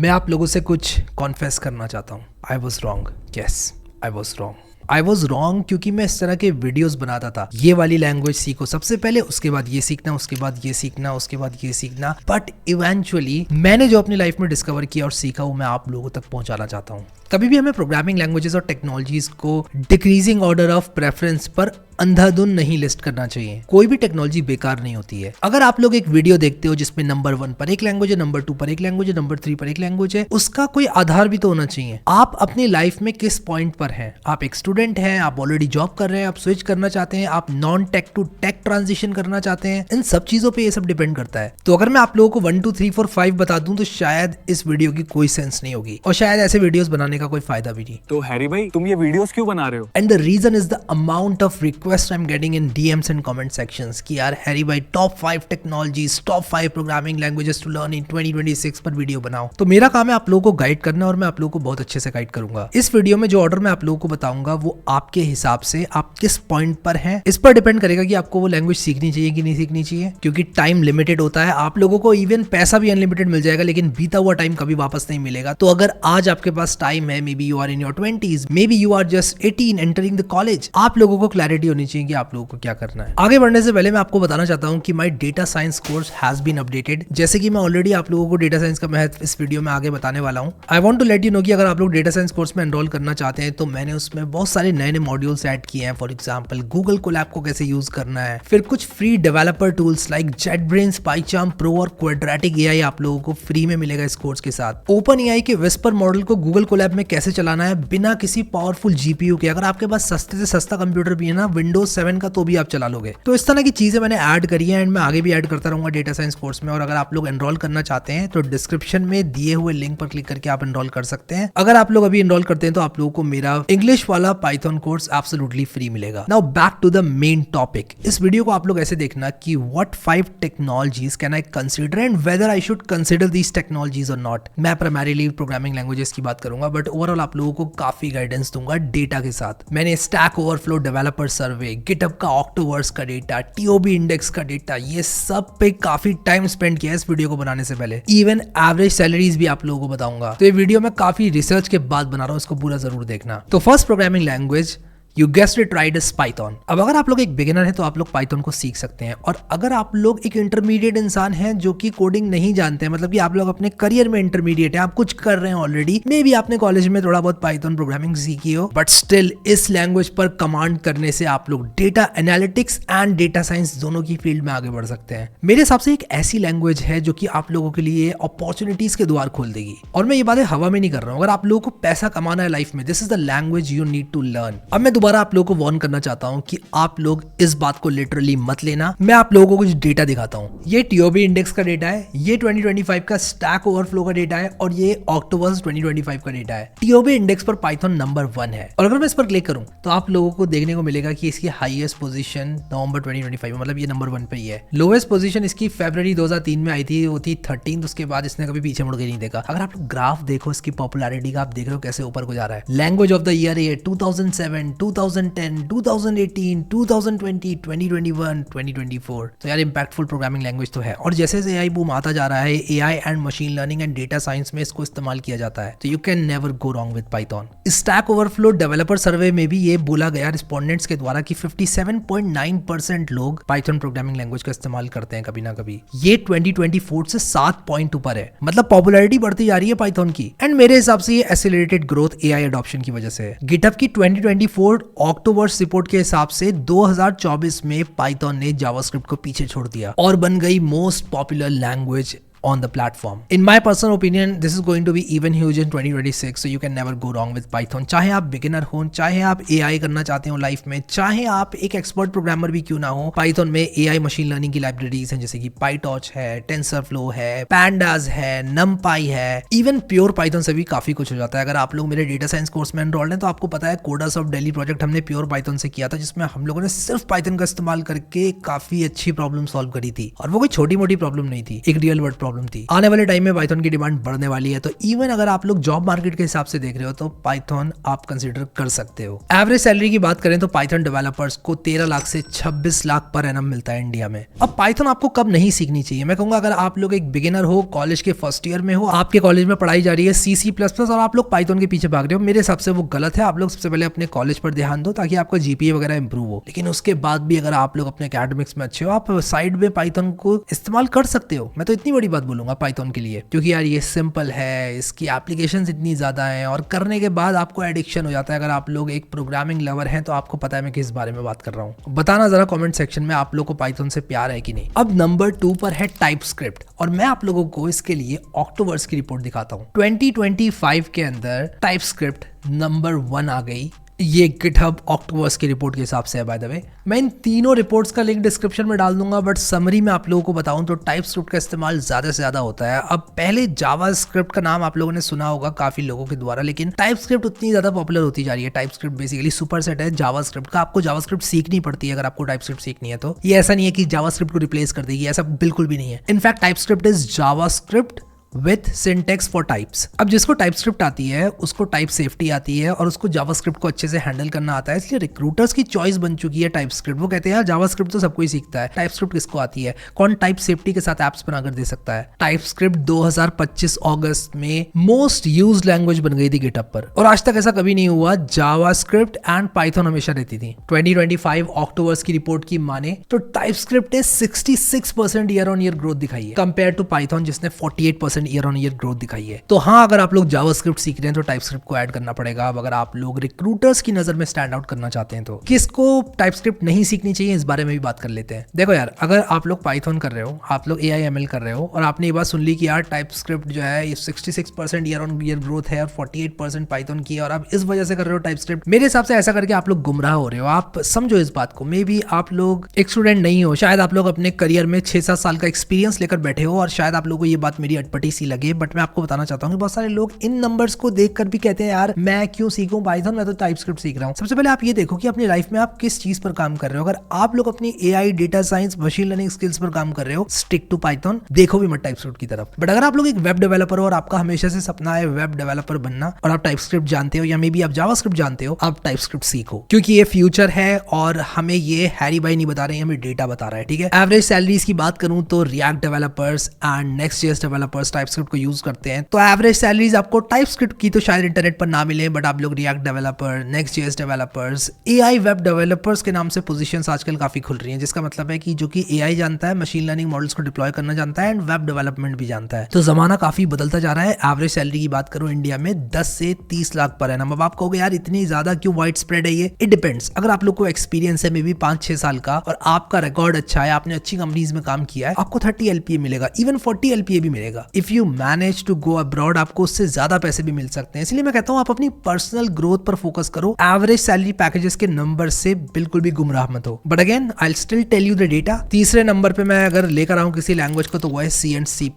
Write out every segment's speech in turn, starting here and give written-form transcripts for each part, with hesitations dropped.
मैं आप लोगों से कुछ कॉन्फेस करना चाहता हूँ। I was wrong, yes I was wrong क्योंकि मैं इस तरह के वीडियोस बनाता था। ये वाली लैंग्वेज सीखो सबसे पहले, उसके बाद ये सीखना, उसके बाद ये सीखना, उसके बाद ये सीखना। बट इवेंचुअली मैंने जो अपनी लाइफ में डिस्कवर किया और सीखा वो मैं आप लोगों तक पहुंचाना चाहता हूँ। कभी भी हमें प्रोग्रामिंग लैंग्वेजेस और टेक्नोलॉजीज को डिक्रीजिंग ऑर्डर ऑफ प्रेफरेंस पर अंधाधुन नहीं लिस्ट करना चाहिए। कोई भी टेक्नोलॉजी बेकार नहीं होती है। अगर आप लोग एक वीडियो देखते हो जिसमें नंबर 1 पर एक लैंग्वेज है, नंबर 2 पर एक लैंग्वेज है, नंबर 3 पर एक लैंग्वेज है, उसका कोई आधार भी तो होना चाहिए। आप अपनी लाइफ में किस पॉइंट पर हैं? आप एक स्टूडेंट हैं, आप ऑलरेडी जॉब कर रहे हैं, आप स्विच करना चाहते हैं, आप non tech to tech transition करना चाहते हैं, इन सब चीजों पे ये सब डिपेंड करता है। तो अगर मैं आप लोगों को 1 2 3 4 5 बता दूं तो शायद इस वीडियो की कोई सेंस नहीं होगी और शायद ऐसे वीडियोस बनाने का कोई फायदा भी नहीं। तो हैरी भाई तुम ये वीडियोस क्यों बना रहे हो? And the reason is the amount of request I am getting in DMs and comment sections कि यार हैरी भाई top 5 technologies, top 5 programming languages to learn in 2026 पर वीडियो बनाओ। तो मेरा काम है आप लोगों को गाइड करना और मैं आप लोगों को बहुत अच्छे से गाइड करूंगा। इस वीडियो में जो ऑर्डर मैं आप लोगों को बताऊंगा वो आपके हिसाब से आप किस पॉइंट पर हैं इस पर डिपेंड करेगा कि आपको वो लैंग्वेज सीखनी चाहिए कि नहीं सीखनी चाहिए, क्योंकि टाइम लिमिटेड होता है। आप लोगों को इवन पैसा भी अनलिमिटेड मिल जाएगा लेकिन बीता हुआ टाइम कभी वापस नहीं मिलेगा। तो अगर आज आपके पास टाइम है, may be you are in your 20s, may be you are just 18 entering the college, आप लोगों को क्लैरिटी होनी चाहिए कि आप लोगों को क्या करना है। आगे बढ़ने से पहले मैं आपको बताना चाहता हूं कि my data science course has been updated. जैसे कि मैं ऑलरेडी आप लोगों को डेटा साइंस का महत्व इस वीडियो में आगे बताने वाला हूं। I want to let you know कि अगर आप लोग डेटा साइंस कोर्स में एनरोल करना चाहते हैं तो मैंने उसमें बहुत सारे नए नए मॉड्यूल्स ऐड किए हैं। फॉर एग्जांपल गूगल कोलैब को कैसे यूज करना है, फिर कुछ free developer tools like JetBrains, PyCharm Pro और क्वाड्रेटिक एआई आप लोगों को फ्री में मिलेगा इस कोर्स के साथ। ओपन एआई के विस्पर मॉडल को गूगल कोलैब में कैसे चलाना है बिना किसी पावरफुल जीपीयू के। अगर आपके पास सस्ते से सस्ता कंप्यूटर भी है ना, विंडोज 7 का, तो भी आप चला लोगे। तो इस तरह की चीजें मैंने ऐड करी है एंड मैं आगे भी ऐड करता रहूंगा डेटा साइंस कोर्स में। और अगर आप लोग एनरोल करना चाहते हैं तो डिस्क्रिप्शन में दिए हुए लिंक पर क्लिक करके आप एनरोल कर सकते हैं। अगर आप लोग अभी एनरोल करते हैं तो आप लोगों को मेरा इंग्लिश वाला पाइथन कोर्स एब्सोल्युटली फ्री मिलेगा। Now back to the main topic. इस वीडियो को आप लोग ऐसे देखना कि what 5 technologies can I consider and whether I should consider these technologies और नॉट। मैं प्राइमरीली प्रोग्रामिंग लैंग्वेजेस की बात करूंगा बट ओवरऑल आप लोगों को काफी गाइडेंस दूंगा डेटा के साथ। मैंने स्टैक ओवरफ्लो डेवलपर सर्वे, गिटहब का ऑक्टोवर्स का डेटा, टीओबी इंडेक्स का डेटा, ये सब पे काफी टाइम स्पेंड किया है इस वीडियो को बनाने से पहले। इवन एवरेज सैलरीज भी आप लोगों को बताऊंगा। तो ये वीडियो मैं काफी रिसर्च के बाद बना रहा हूँ, इसको पूरा जरूर देखना। तो first programming language You guessed it right is Python। अब अगर आप लोग एक बिगिनर हैं तो आप लोग Python को सीख सकते हैं, और अगर आप लोग एक इंटरमीडिएट इंसान हैं जो कि कोडिंग नहीं जानते हैं, मतलब कि आप लोग अपने करियर में इंटरमीडिएट हैं, आप कुछ कर रहे हैं ऑलरेडी, मे बी आपने कॉलेज में थोड़ा बहुत Python प्रोग्रामिंग सीखी हो, बट स्टिल इस लैंग्वेज पर कमांड करने से आप लोग data analytics and data science दोनों की फील्ड में आगे बढ़ सकते हैं। मेरे हिसाब से एक ऐसी लैंग्वेज है जो कि आप लोगों के लिए अपॉर्चुनिटीज के द्वार खोल देगी। और मैं ये बातें हवा में नहीं कर रहा हूँ। अगर आप लोगों को पैसा कमाना है लाइफ में, this is the language you need to learn. अब मैं दोबारा आप लोगों को वार्न करना चाहता हूं कि आप लोग इस बात को लिटरली मत लेना। मैं आप लोगों को कुछ डेटा दिखाता हूं। ये टीओबी इंडेक्स का डेटा है, ये 2025 का स्टैक ओवरफ्लो का डेटा है और ये ऑक्टोवर्स 2025 का डेटा है। टीओबी इंडेक्स पर पाइथन नंबर 1 है और अगर मैं इस पर क्लिक करूं तो आप लोगों को देखने को मिलेगा कि इसकी हाईएस्ट पोजीशन नवंबर 2025 में, मतलब ये नंबर 1 पे ही है। लोएस्ट पोजीशन इसकी फरवरी 2003 में आई थी, वो थी 13। उसके बाद इसने कभी पीछे मुड़ के नहीं देखा। अगर आप लोग ग्राफ देखो इसकी पॉपुलैरिटी का, आप देख रहे हो कैसे ऊपर को जा रहा है। लैंग्वेज ऑफ द ईयर ये 2007, 2010, 2018, 2020, 2021, 2024। तो यार इंपैक्टफुल प्रोग्रामिंग लैंग्वेज तो है। और जैसे जैसे एआई बूम आता जा रहा है, AI and machine learning and data science में इसको इस्तेमाल किया जाता है, तो you can never go wrong with Python. Stack Overflow developer survey में भी ये बोला गया रिस्पोंडेंट्स के द्वारा कि 57.9% लोग पाइथन प्रोग्रामिंग लैंग्वेज का इस्तेमाल करते हैं कभी ना कभी। ये 2024 से 7 पॉइंट ऊपर है, मतलब पॉपुलैरिटी बढ़ती जा रही है पाइथन की। एंड मेरे हिसाब से ये एक्सेलरेटेड ग्रोथ एआई एडॉप्शन की वजह से है। गिटहब की 2024 अक्टूबर रिपोर्ट के हिसाब से 2024 में पाइथन ने जावास्क्रिप्ट को पीछे छोड़ दिया और बन गई most popular language on the platform. In my personal opinion, this is going to be even huge in 2026, so you can never go wrong with Python. चाहे आप बिगिनर हो, चाहे आप AI करना चाहते हो लाइफ में, चाहे आप एक एक्सपर्ट प्रोग्रामर भी क्यों ना हो, Python में AI मशीन लर्निंग की लाइब्रेरीज हैं जैसे कि PyTorch है, TensorFlow है, Pandas है, NumPy है, इवन प्योर Python से भी काफी कुछ हो जाता है। अगर आप लोग मेरे डेटा साइंस कोर्स में एनरोल्ड हैं तो आपको पता है कोडासॉफ्ट दिल्ली प्रोजेक्ट हमने प्योर Python से किया था, जिसमें हम लोगों ने सिर्फ Python का इस्तेमाल करके काफी अच्छी प्रॉब्लम सॉल्व करी थी। और वो कोई छोटी मोटी प्रॉब्लम नहीं थी, एक रियल वर्ल्ड प्रॉब्लम थी। आने वाले टाइम में पाइथन की डिमांड बढ़ने वाली है, तो इवन अगर आप लोग जॉब मार्केट के हिसाब से देख रहे हो तो पाइथन आप कंसिडर कर सकते हो। एवरेज सैलरी की बात करें तो पाइथन डेवलपर्स को 13 लाख से 26 लाख पर एनम मिलता है इंडिया में। अब पाइथन आपको कब नहीं सीखनी चाहिए? मैं कहूंगा अगर आप लोग एक बिगिनर हो, कॉलेज के फर्स्ट ईयर में हो, आपके कॉलेज में पढ़ाई जा रही है C++ और आप लोग पाइथन के पीछे भाग रहे हो, मेरे हिसाब से वो गलत है। आप लोग सबसे पहले अपने कॉलेज पर ध्यान दो ताकि आपका GPA वगैरह इंप्रूव हो। लेकिन उसके बाद भी अगर आप लोग अपने एकेडमिक्स में अच्छे हो, आप साइड में पाइथन को इस्तेमाल कर सकते हो। मैं तो इतनी बड़ी बात बोलूंगा पाइथन के लिए, क्योंकि यार ये सिंपल है, इसकी एप्लीकेशंस इतनी ज्यादा हैं और करने के बाद आपको एडिक्शन हो जाता है। अगर आप लोग एक प्रोग्रामिंग लवर हैं तो आपको पता है मैं किस बारे में बात कर रहा हूँ। बताना जरा कमेंट सेक्शन में आप लोग को पाइथन से प्यार है कि नहीं। अब नंबर 2 पर है टाइपस्क्रिप्ट, और मैं आप लोगों को इसके लिए ऑक्टोवर्स की रिपोर्ट दिखाता हूँ। 2025 के अंदर टाइपस्क्रिप्ट नंबर 1 आ गई। ये गिटहब ऑक्टोवर्स की रिपोर्ट के हिसाब से है बाय द वे। मैं इन तीनों रिपोर्ट्स का लिंक डिस्क्रिप्शन में डाल दूंगा, बट समरी में आप लोगों को बताऊं तो टाइपस्क्रिप्ट का इस्तेमाल ज्यादा से ज्यादा होता है। अब पहले जावास्क्रिप्ट का नाम आप लोगों ने सुना होगा काफी लोगों के द्वारा, लेकिन टाइपस्क्रिप्ट उतनी ज्यादा पॉपुलर होती जा रही है। टाइपस्क्रिप्ट बेसिकली सुपरसेट है जावास्क्रिप्ट का। आपको जावास्क्रिप्ट सीखनी पड़ती है अगर आपको टाइपस्क्रिप्ट सीखनी है तो। ये ऐसा नहीं है कि जावास्क्रिप्ट को रिप्लेस कर देगी, ऐसा बिल्कुल भी नहीं है। In fact TypeScript is JavaScript with syntax for types. अब जिसको टाइपस्क्रिप्ट आती है उसको टाइप सेफ्टी आती है और उसको जावास्क्रिप्ट को अच्छे से हैंडल करना आता है, इसलिए रिक्रूटर्स की चॉइस बन चुकी है टाइपस्क्रिप्ट। वो कहते हैं यार जावास्क्रिप्ट तो सबको ही सीखता है, टाइपस्क्रिप्ट किसको आती है? कौन टाइप सेफ्टी के साथ एप्स बनाकर दे सकता है? टाइपस्क्रिप्ट 2025 अगस्त में मोस्ट यूज्ड लैंग्वेज बन गई थी गिटहब पर, और आज तक ऐसा कभी नहीं हुआ। जावास्क्रिप्ट एंड पाइथन हमेशा रहती थी। 2025 अक्टूबर की रिपोर्ट की माने तो टाइपस्क्रिप्ट ने 66% ईयर ऑन ईयर ग्रोथ दिखाई है कंपेयर टू पाइथन जिसने 48% ईयर ऑन ईयर ग्रोथ दिखाई है। तो हाँ, अगर आप लोग जावास्क्रिप्ट सीख रहे हैं तो टाइपस्क्रिप्ट को ऐड करना पड़ेगा। अब अगर आप लोग रिक्रूटर्स की नजर में स्टैंड आउट करना चाहते हैं तो किसको टाइपस्क्रिप्ट नहीं सीखनी चाहिए, इस बारे में भी बात कर लेते हैं। देखो यार, अगर आप लोग पाइथन कर रहे हो, आप लोग AI/ML कर रहे हो और आपने ये बात सुन ली कि यार टाइपस्क्रिप्ट जो है ये 66% ईयर ऑन ईयर ग्रोथ है और 48% पाइथन की है और आप इस वजह से कर रहे हो टाइपस्क्रिप्ट, मेरे हिसाब से ऐसा करके आप लोग गुमराह हो रहे हो। आप समझो इस बात को। मे बी आप लोग एक स्टूडेंट नहीं हो, शायद आप लोग अपने करियर में 6-7 साल का एक्सपीरियंस लेकर बैठे हो और शायद आप लोगों को ये बात मेरी अटपटी सी लगे, बट मैं आपको बताना चाहता हूं कि बहुत सारे लोग इन नंबर्स को देखकर भी कहते हैं यार मैं क्यों सीखूं पाइथन, मैं तो टाइपस्क्रिप्ट सीख रहा हूं। सबसे पहले आप ये देखो कि अपनी लाइफ में आप किस चीज पर काम कर रहे हो। अगर आप लोग अपनी AI, data science, machine learning skills पर काम कर रहे हो, स्टिक टू पाइथन, देखो भी मत टाइपस्क्रिप्ट की तरफ। बट अगर आप लोग एक वेब डेवलपर हो और आपका हमेशा से सपना है वेब डेवलपर बनना और आप टाइपस्क्रिप्ट जानते हो या मे बी आप जावास्क्रिप्ट जानते हो, आप टाइपस्क्रिप्ट सीखो, क्योंकि ये फ्यूचर है और हमें ये हैरी भाई नहीं बता रहे हैं, हमें डेटा बता रहा है। ठीक है। एवरेज सैलरीज की बात करूं तो React developers and Next.js developers TypeScript को यूज करते हैं, तो एवरेज सैलरीज आपको टाइपस्क्रिप्ट की तो शायद इंटरनेट पर ना मिले, बट आप लोग React developer, Next.js developers, AI web developers के नाम से पोजीशंस आजकल काफी खुल रही हैं, जिसका मतलब है कि जो कि AI जानता है, मशीन लर्निंग मॉडल्स को डिप्लॉय करना जानता है एंड वेब डेवलपमेंट भी जानता है। तो जमाना काफी बदलता जा रहा है। एवरेज सैलरी की बात करूं इंडिया में 10 से 30 लाख पर एनम। अब आप कहोगे यार इतनी ज्यादा क्यों वाइड स्प्रेड है ये? It depends. अगर आप लोग को एक्सपीरियंस है मे बी 5-6 साल का और आपका रिकॉर्ड अच्छा है, आपने अच्छी कंपनीज में काम किया है, आपको 30 LPA मिलेगा, इवन 40 LPA भी मिलेगा। If you manage to go abroad आपको उससे ज्यादा पैसे भी मिल सकते हैं। इसलिए मैं कहता हूं आप अपनी पर्सनल ग्रोथ पर फोकस करो, एवरेज सैलरी पैकेजेस के नंबर से बिल्कुल भी गुमराह मत हो। But again I still tell you the data. तीसरे नंबर पे मैं अगर लेकर आऊं किसी लैंग्वेज को तो वो है C and C++,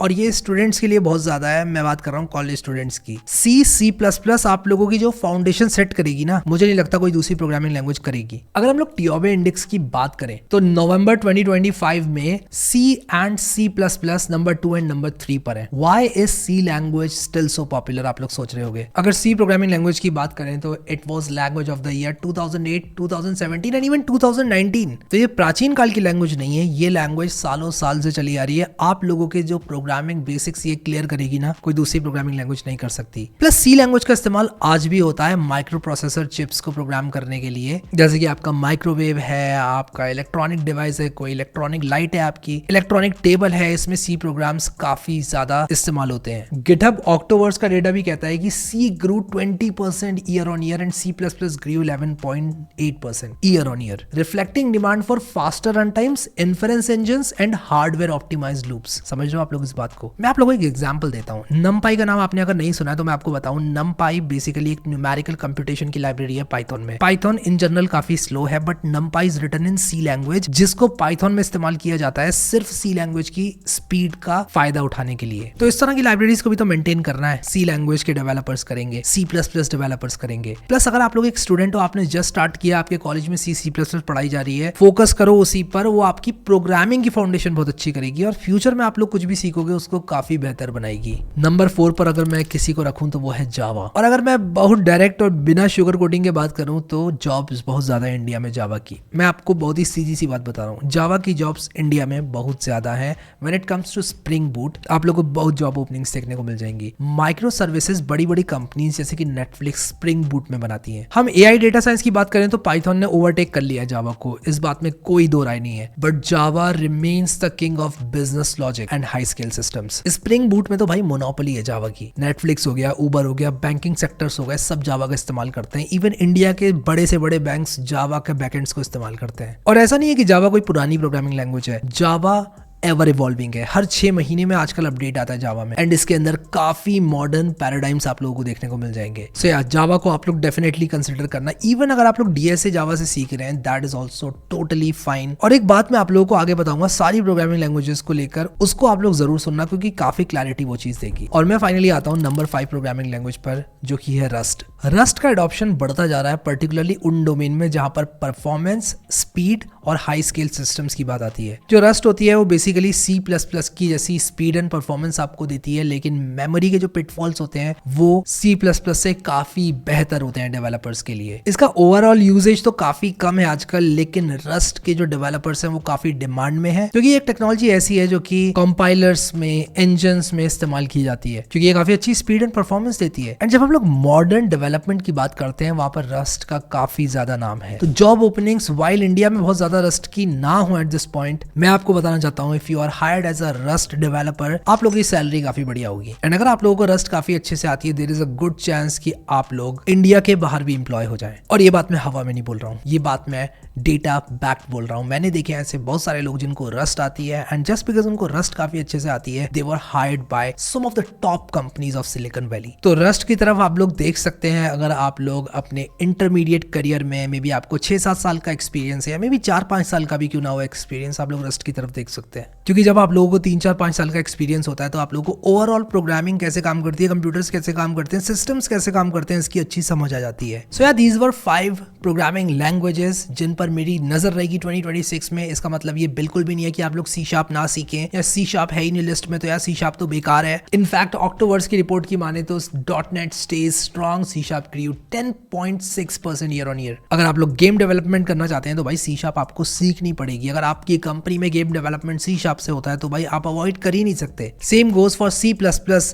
और ये स्टूडेंट्स के लिए बहुत ज्यादा है। मैं बात कर रहा हूँ कॉलेज स्टूडेंट्स की। C++ आप लोगों की जो फाउंडेशन सेट करेगी ना, मुझे नहीं लगता कोई दूसरी प्रोग्रामिंग लैंग्वेज करेगी। अगर हम लोग TIOBE इंडेक्स की बात करें तो नवंबर 2025 में C and C++ number 2 and number 3 पर है। Why is C language still so popular, आप लोग सोच रहे होंगे। अगर C प्रोग्रामिंग लैंग्वेज की बात करें तो it was language of the year 2008, 2017 and even 2019। तो ये प्राचीन काल की लैंग्वेज नहीं है, ये लैंग्वेज सालों साल से चली आ रही है। आप लोगों के जो प्रोग्रामिंग बेसिक्स ये क्लियर करेगी ना, कोई दूसरी प्रोग्रामिंग लैंग्वेज नहीं कर सकती। प्लस C लैंग्वेज का इस्तेमाल आज भी होता है माइक्रो प्रोसेसर चिप्स को प्रोग्राम करने के लिए, जैसे कि आपका माइक्रोवेव है, आपका इलेक्ट्रॉनिक डिवाइस है, कोई इलेक्ट्रॉनिक लाइट है, आपकी इलेक्ट्रॉनिक टेबल है, इसमें C प्रोग्राम्स काफी ज्यादा इस्तेमाल होते हैं। गिटहब ऑक्टोवर्स का डेटा भी कहता है कि C grew 20% year on year and C++ grew 11.8% year on year, reflecting demand for faster runtimes, inference engines and hardware optimized loops। समझ रहे हो आप लोग इस बात को? मैं आप लोगों को एक एग्जांपल देता हूँ। NumPy का नाम आपने अगर नहीं सुना है तो मैं आपको बताऊं, NumPy बेसिकली एक न्यूमेरिकल कंप्यूटेशन की लाइब्रेरी है पाइथन में। पाइथन इन जनरल काफी स्लो है, but NumPy is written in C language, जिसको पाइथन में इस्तेमाल किया जाता है सिर्फ C लैंग्वेज की स्पीड का फायदा उठाने चलाने के लिए। तो इस तरह की लाइब्रेरीज को भी तो मेंटेन करना है। सी लैंग्वेज के डेवलपर्स करेंगे, C++ डेवलपर्स करेंगे। प्लस अगर आप लोग एक स्टूडेंट हो, आपने जस्ट स्टार्ट किया, आपके कॉलेज में C++ पढ़ाई जा रही है, फोकस करो उसी पर, वो आपकी प्रोग्रामिंग की फाउंडेशन बहुत अच्छी करेगी और फ्यूचर में आप लोग कुछ भी सीखोगे उसको काफी बेहतर बनाएगी। नंबर 4 पर अगर मैं किसी को रखूं तो वो है जावा। और अगर मैं बहुत डायरेक्ट और बिना शुगर कोटिंग के बात करूं तो जॉब्स बहुत ज्यादा है इंडिया में जावा की। मैं आपको बहुत ही सीधी सी बात बता रहा हूं, जावा की जॉब्स इंडिया में बहुत ज्यादा है। When it comes to Spring Boot आप लोगों को बहुत जॉब ओपनिंग्स देखने को मिल जाएंगी। माइक्रो सर्विसेज बड़ी बड़ी कंपनीज जैसे कि नेटफ्लिक्स स्प्रिंग बूट में बनाती हैं। हम एआई डेटा साइंस की बात करें तो पाइथन ने ओवरटेक कर लिया है जावा को, इस बात में कोई दो राय नहीं है। But Java remains the king of business logic and high scale systems. Spring boot में तो भाई मोनोपोली है जावा की। नेटफ्लिक्स हो गया, उबर हो गया, बैंकिंग सेक्टर्स हो गए, सब जावा का इस्तेमाल करते हैं। इवन इंडिया के बड़े से बड़े बैंक्स जावा के बैकएंड्स को इस्तेमाल करते हैं। और ऐसा नहीं है कि जावा कोई पुरानी प्रोग्रामिंग लैंग्वेज है, जावा एवर इवॉल्विंग है। हर 6 महीने में आजकल अपडेट आता है जावा में एंड इसके अंदर काफी मॉडर्न पैराडाइम्स आप लोगों को देखने को मिल जाएंगे। सो यार जावा को आप लोग डेफिनेटली कंसिडर करना। इवन अगर आप लोग डीएसए जावा से सीख रहे हैं, that is also totally fine. और एक बात मैं आप लोगों को आगे बताऊंगा सारी प्रोग्रामिंग लैंग्वेजेस को लेकर, उसको आप लोग जरूर सुनना क्योंकि काफी क्लैरिटी वो चीज देगी। और मैं फाइनली आता हूँ नंबर 5 प्रोग्रामिंग लैंग्वेज पर, जो कि है रस्ट। रस्ट का एडॉप्शन बढ़ता जा रहा है, पर्टिकुलरली उन डोमेन में जहां पर परफॉर्मेंस, स्पीड और हाई स्केल सिस्टम्स की बात आती है। जो रस्ट होती है वो बेसिकली C++ की जैसी स्पीड एंड परफॉर्मेंस आपको देती है, लेकिन मेमोरी के जो पिटफॉल्स होते हैं वो C++ से काफी बेहतर होते हैं डेवलपर्स के लिए। इसका ओवरऑल यूजेज तो काफी कम है आजकल, लेकिन रस्ट के जो डेवलपर्स हैं वो काफी डिमांड में है क्योंकि एक टेक्नोलॉजी ऐसी है जो कि कंपाइलर्स में, इंजन्स में इस्तेमाल की जाती है क्योंकि ये काफी अच्छी स्पीड एंड परफॉर्मेंस देती है। एंड जब हम लोग मॉडर्न डेवलपमेंट की बात करते हैं वहां पर रस्ट का काफी ज्यादा नाम है। तो जॉब ओपनिंग्स वाइल इंडिया में बहुत ज्यादा रस्ट की ना हो एट दिस पॉइंट, मैं आपको बताना चाहता हूं if you are hired as a Rust developer, आप लोगों की सैलरी काफी बढ़िया होगी। एंड अगर आप लोगों को रस्ट काफी अच्छे से आती है, there is a good chance कि आप लोग इंडिया के बाहर भी एम्प्लॉय हो जाएं। और ये बात मैं हवा में नहीं बोल रहा हूँ, ये बात मैं डेटा बैक्ड बोल रहा हूँ। मैंने देखे ऐसे बहुत सारे लोग जिनको रस्ट आती है एंड जस्ट बिकॉज उनको रस्ट काफी अच्छे से आती है, they were hired by some of the top companies of Silicon Valley. तो रस्ट की तरफ आप लोग देख सकते हैं अगर आप लोग अपने इंटरमीडिएट करियर में, मे बी आपको 6-7 साल का एक्सपीरियंस है, मे बी 4-5 साल का भी क्यों ना हो एक्सपीरियंस, आप लोग रस्ट की तरफ देख सकते हैं। क्योंकि जब आप लोगों को 3-4-5 साल का एक्सपीरियंस होता है तो आप लोगों को ओवरऑल प्रोग्रामिंग कैसे काम करती है, कंप्यूटर्स कैसे काम करते हैं, सिस्टम्स कैसे काम करते हैं, इसकी अच्छी समझ आ जाती है। सो यार दीज वर 5 प्रोग्रामिंग लैंग्वेजेस जिन पर मेरी नजर रहेगी 2026 में। इसका मतलब ये बिल्कुल भी नहीं है कि आप लोग C# ना सीखें या C# है ही नहीं लिस्ट में तो यार C# तो बेकार है। इनफैक्ट ऑक्टोवर्स की रिपोर्ट की माने तो .NET stage strong, C# grew 10.6% year on year. अगर आप लोग गेम डेवलपमेंट करना चाहते हैं तो भाई C# आपको सीखनी पड़ेगी। अगर आपकी कंपनी में गेम डेवलपमेंट C# से होता है तो भाई आप अवॉइड कर ही नहीं सकते। सेम गोज फॉर C++,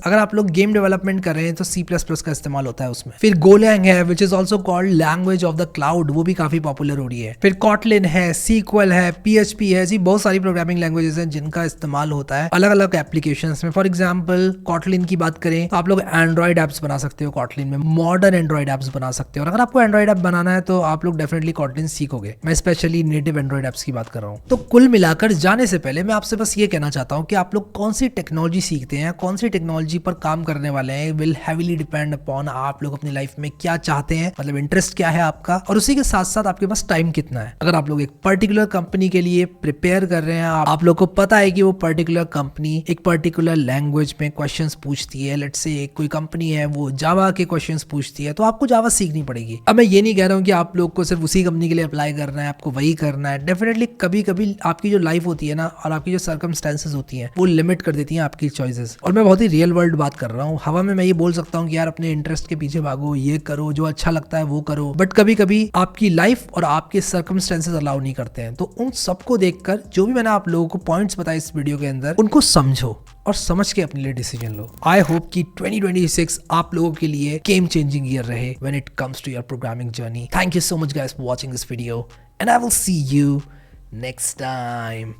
अगर आप लोग गेम डेवलपमेंट कर रहे हैं तो C++ का इस्तेमाल होता है उसमें। फिर गोलैंग है which is also called language of the cloud, वो भी काफी पॉपुलर हो रही है। फिर कॉटलिन है, SQL है, PHP है, जी बहुत सारी प्रोग्रामिंग लैंग्वेजेस हैं जिनका इस्तेमाल होता है अलग अलग एप्लीकेशंस में। फॉर एग्जांपल कॉटलिन की बात करें तो आप लोग एंड्रॉइड एप्स बना सकते हो कॉटलिन में, मॉडर्न एंड्रॉइड एप्स बना सकते हो। और अगर आपको एंड्रॉइड ऐप बनाना है तो आप लोग डेफिनेटली कॉटलिन सीखोगे। मैं स्पेशली नेटिव एंड्रॉइड एप्स की बात कर रहा हूँ। तो कुल मिलाकर जाने से पहले मैं आपसे बस ये कहना चाहता हूँ कि आप लोग कौन सी टेक्नोलॉजी सीखते हैं, कौन सी टेक्नोलॉजी पर काम करने वाले हैं, विल हैवीली डिपेंड अपॉन आप लोग अपनी लाइफ में क्या चाहते हैं, मतलब इंटरेस्ट क्या है आपका, और उसी के साथ साथ आपके पास टाइम कितना है। अगर आप लोग एक पर्टिकुलर कंपनी के लिए प्रिपेयर कर रहे हैं, आप लोग को पता है कि वो पर्टिकुलर कंपनी एक पर्टिकुलर लैंग्वेज में क्वेश्चंस पूछती है, लेट्स से कोई कंपनी है वो जावा के क्वेश्चंस पूछती है, तो आपको जावा सीखनी पड़ेगी। अब मैं ये नहीं कह रहा हूँ कि आप लोग को सिर्फ उसी कंपनी के लिए अप्लाई करना है, आपको वही करना है। डेफिनेटली कभी कभी आपकी जो लाइफ होती है ना और आपकी जो सर्कमस्टेंसेस होती हैं वो लिमिट कर देती हैं आपकी चॉइसेस। और मैं बहुत ही रियल वर्ल्ड बात कर रहा हूँ। हवा में मैं ये बोल सकता हूँ कि यार अपने इंटरेस्ट के पीछे भागो, ये करो, जो अच्छा लगता है वो करो, बट कभी कभी आपकी लाइफ और आपके सर्कमस्टेंसेस अलाउ नहीं करते हैं। तो उन सबको देखकर जो भी मैंने आप लोगों को पॉइंट्स बताए इस वीडियो के अंदर, उनको समझो और समझ के अपने लिए डिसीजन लो। आई होप कि 2026 आप लोगों के लिए गेम चेंजिंग ईयर रहे when it comes to your programming journey. Thank you so much guys for watching this video and I will see you next time.